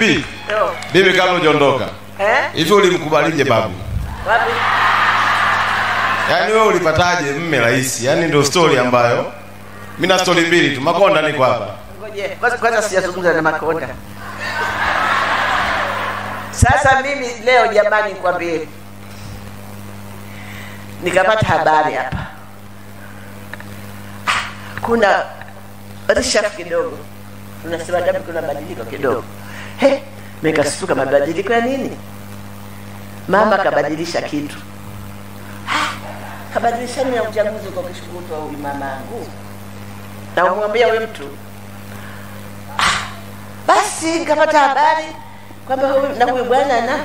Bibi. Bibi kabla hujaondoka. Hivi ulimkubalije babu? Wapi? Yaani wewe ulipataje mme rais? Yaani ndio story ambayo mimi na story mbili tu. Makonda niko hapa. Ngoje. Kwanza sijazungumza na Makonda. Sasa mimi leo jamani nikwambie. Nikapata habari hapa. Kuna rishafu kidogo. Tunasema damu kuna mabadiliko kidogo. Nikashtuka, mabadiliko ya nini? Mama kabadilisha kitu. Kabadilisha ni ya uchaguzi kwa kishukutwa huyu mamangu. Na umwambia wewe mtu. Basi nikapata habari kwamba huyu bwana na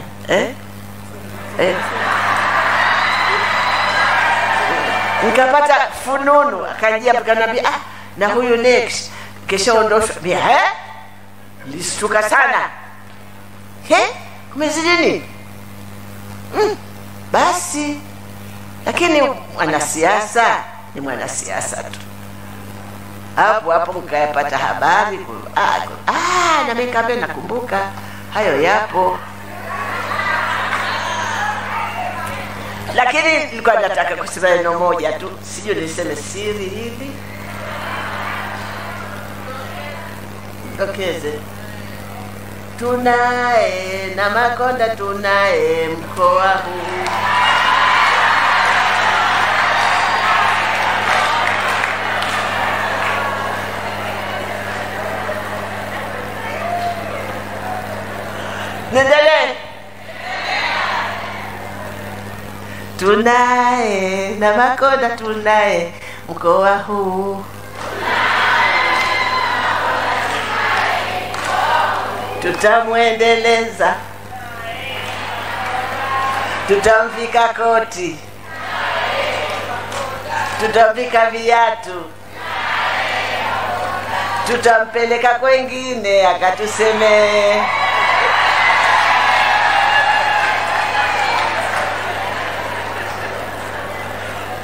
nikapata fununu, akaja akaniambia na huyu next kesho ondoshwa. Listuka sana. Kumezidi nini? Basi lakini mwanasiasa ni mwanasiasa tu. Hapo nikapata habari na mimi kama nakumbuka hayo yapo. Lakini nilikuwa nataka kusema neno moja tu, sijui niseme siri hivi. Okeze. Tunaye na Makonda, tunaye mkoa huu. Nendele. Tunaye na Makonda, tunaye mkoa huu. Tutamwendeleza, tutamvika koti, tutamvika viatu, tutampeleka kwengine akatuseme.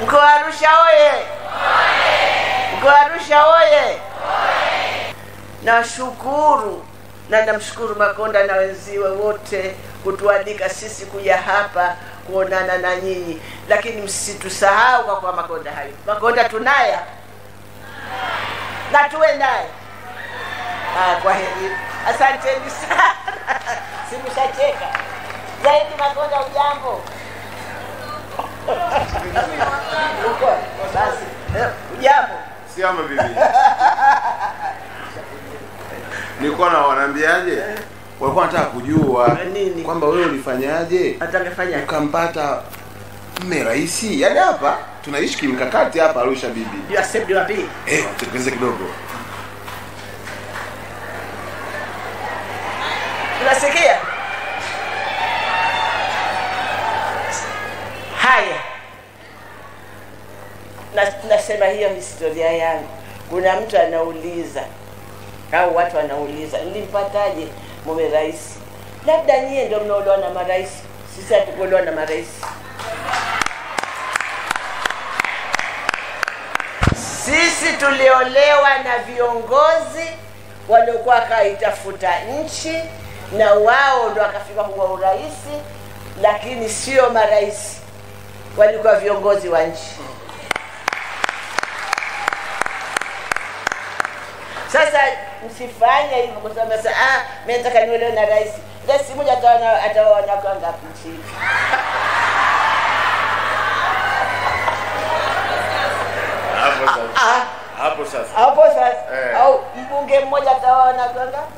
Mkoa Arusha oye! Mkoa Arusha oye! Nashukuru na namshukuru Makonda na wenziwe wote kutualika sisi kuja hapa kuonana na nyinyi, lakini msitusahau kwa Makonda hayo. Makonda tunaye na tuwe naye. Kwa heri. Asanteni sana. Simshacheka. Zaidi Makonda, ujambo? Basi. Ujambo? Siama bibi. Nilikuwa na wanaambiaje? Walikuwa wanataka kujua kwamba wewe ulifanyaje? Atangefanya ukampata mme rais. Yaani hapa tunaishi kimkakati hapa Arusha bibi. Ndio accept wapi? Tupenze kidogo. Unasikia? Haya. Nasema hiyo historia yangu. Kuna mtu anauliza au watu wanauliza, nilimpataje mume rais? Labda nyie ndio mnaolewa na marais, sisi hatukuolewa na marais. Sisi tuliolewa na viongozi waliokuwa kaitafuta nchi, na wao ndio wakafika kwa urais, lakini sio marais, walikuwa viongozi wa nchi. Sasa msifanye hivyo kwa sababu mimi nataka nielewe na rais. Rais mmoja ataona kwa ngapi nchi. Hapo sasa. Au mbunge mmoja ataona kwa ngapi?